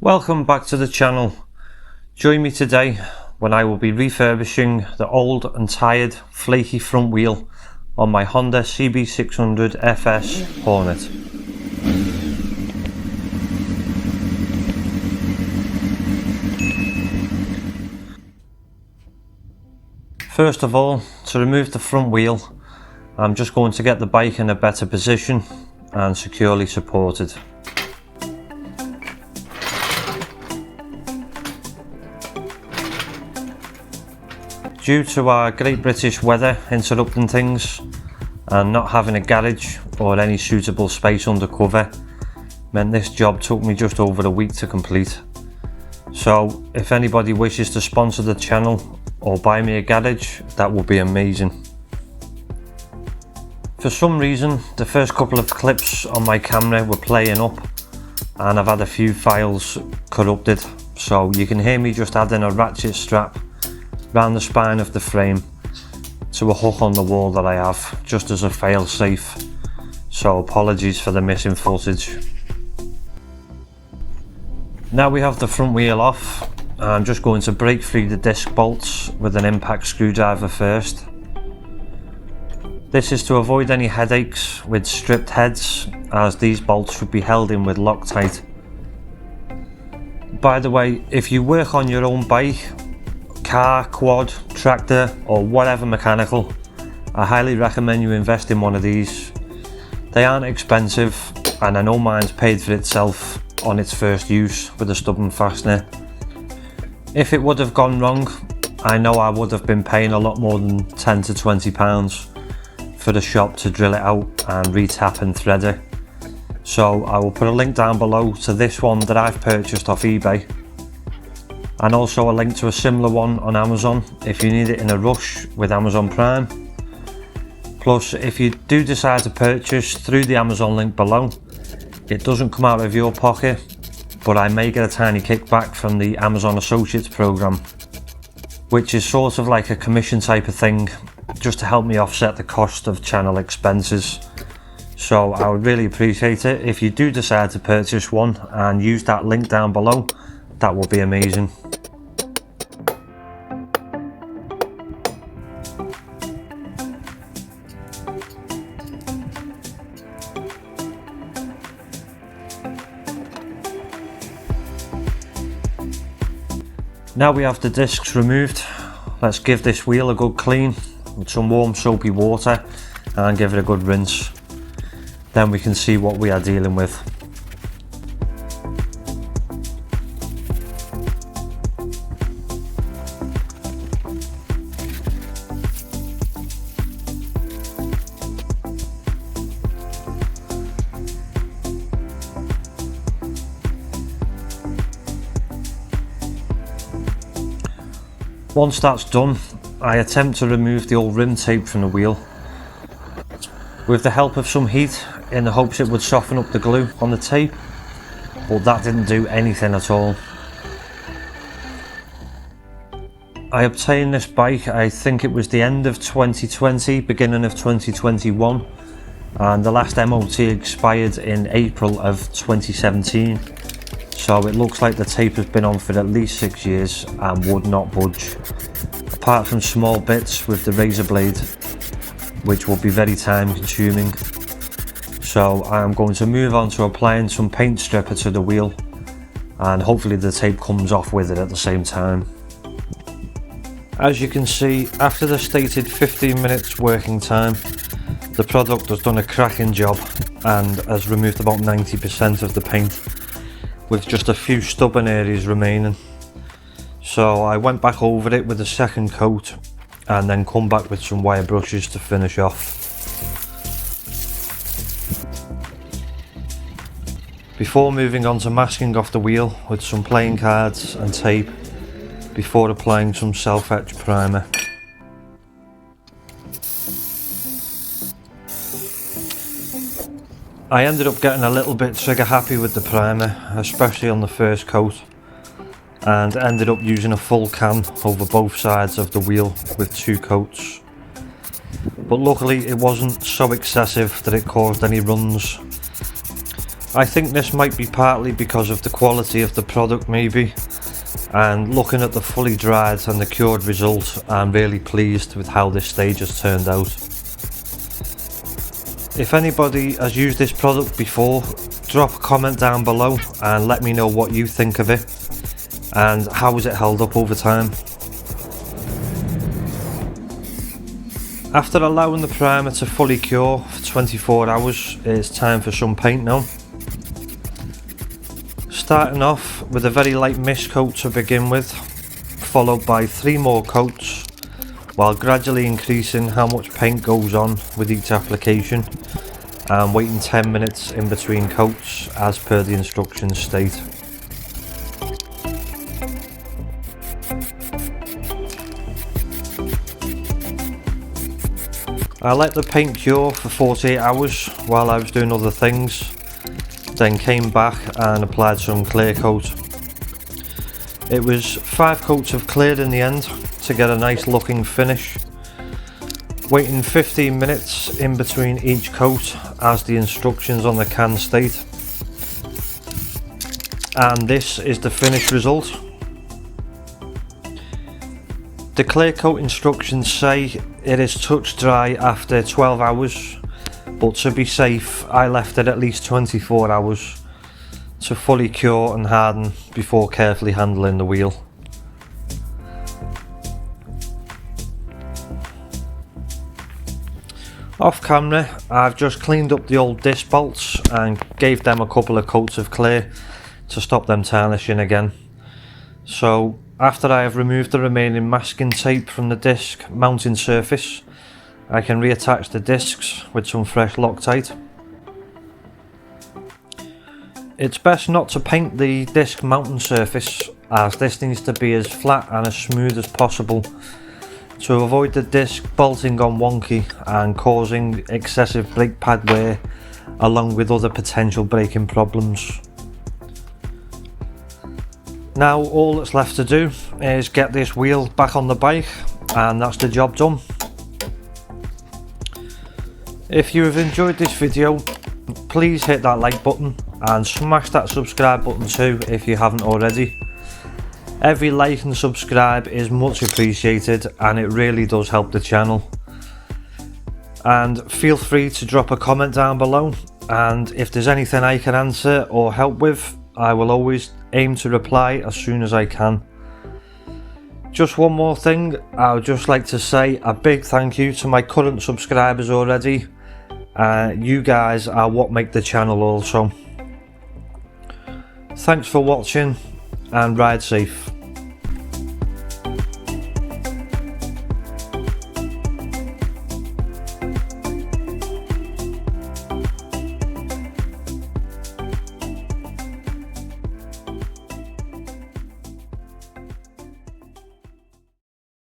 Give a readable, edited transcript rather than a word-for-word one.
Welcome back to the channel. Join me today when I will be refurbishing the old and tired flaky front wheel on my Honda CB600FS Hornet. First of all, to remove the front wheel, I'm just going to get the bike in a better position and securely supported. Due to our Great British weather interrupting things and not having a garage or any suitable space under cover, meant this job took me just over a week to complete. So if anybody wishes to sponsor the channel or buy me a garage, that would be amazing. For some reason, the first couple of clips on my camera were playing up and I've had a few files corrupted, so you can hear me just adding a ratchet strap round the spine of the frame to a hook on the wall that I have, just as a fail safe, so apologies for the missing footage. Now we have the front wheel off, I'm just going to break free the disc bolts with an impact screwdriver first. This is to avoid any headaches with stripped heads, as these bolts should be held in with Loctite. By the way, if you work on your own bike, car, quad, tractor or whatever mechanical, I highly recommend you invest in one of these. They aren't expensive and I know mine's paid for itself on its first use with a stubborn fastener. If it would have gone wrong, I know I would have been paying a lot more than £10 to £20 for the shop to drill it out and retap and thread it. So I will put a link down below to this one that I've purchased off eBay, and also a link to a similar one on Amazon if you need it in a rush with Amazon Prime. Plus, if you do decide to purchase through the Amazon link below, it doesn't come out of your pocket, but I may get a tiny kickback from the Amazon Associates program, which is sort of like a commission type of thing, just to help me offset the cost of channel expenses. So I would really appreciate it if you do decide to purchase one and use that link down below. That would be amazing. Now we have the discs removed, let's give this wheel a good clean with some warm soapy water and give it a good rinse. Then we can see what we are dealing with. Once that's done, I attempt to remove the old rim tape from the wheel with the help of some heat in the hopes it would soften up the glue on the tape, but that didn't do anything at all. I obtained this bike, I think it was the end of 2020, beginning of 2021, and the last MOT expired in April of 2017. So it looks like the tape has been on for at least 6 years and would not budge, apart from small bits with the razor blade, which will be very time consuming. So I'm going to move on to applying some paint stripper to the wheel, and hopefully the tape comes off with it at the same time. As you can see, after the stated 15 minutes working time, the product has done a cracking job and has removed about 90% of the paint, with just a few stubborn areas remaining. So I went back over it with a second coat and then come back with some wire brushes to finish off. Before moving on to masking off the wheel with some playing cards and tape before applying some self-etch primer. I ended up getting a little bit trigger happy with the primer, especially on the first coat, and ended up using a full can over both sides of the wheel with 2 coats. But luckily it wasn't so excessive that it caused any runs, I think this might be partly because of the quality of the product maybe, and looking at the fully dried and the cured result, I'm really pleased with how this stage has turned out. If anybody has used this product before, drop a comment down below and let me know what you think of it and how has it held up over time. After allowing the primer to fully cure for 24 hours, it's time for some paint now. Starting off with a very light mist coat to begin with, followed by 3 more coats, while gradually increasing how much paint goes on with each application, and waiting 10 minutes in between coats as per the instructions state. I let the paint cure for 48 hours while I was doing other things, then came back and applied some clear coat. It was 5 coats of clear in the end to get a nice looking finish, waiting 15 minutes in between each coat as the instructions on the can state. And this is the finished result. The clear coat instructions say it is touch dry after 12 hours, but to be safe I left it at least 24 hours to fully cure and harden before carefully handling the wheel. Off camera, I've just cleaned up the old disc bolts and gave them a couple of coats of clear to stop them tarnishing again. So after I have removed the remaining masking tape from the disc mounting surface, I can reattach the discs with some fresh Loctite. It's best not to paint the disc mounting surface, as this needs to be as flat and as smooth as possible to avoid the disc bolting on wonky and causing excessive brake pad wear along with other potential braking problems. Now all that's left to do is get this wheel back on the bike and that's the job done. If you have enjoyed this video, please hit that like button and smash that subscribe button too if you haven't already. Every like and subscribe is much appreciated and it really does help the channel. And feel free to drop a comment down below, and if there's anything I can answer or help with, I will always aim to reply as soon as I can. Just one more thing, I would just like to say a big thank you to my current subscribers already. You guys are what make the channel also. Thanks for watching and ride safe.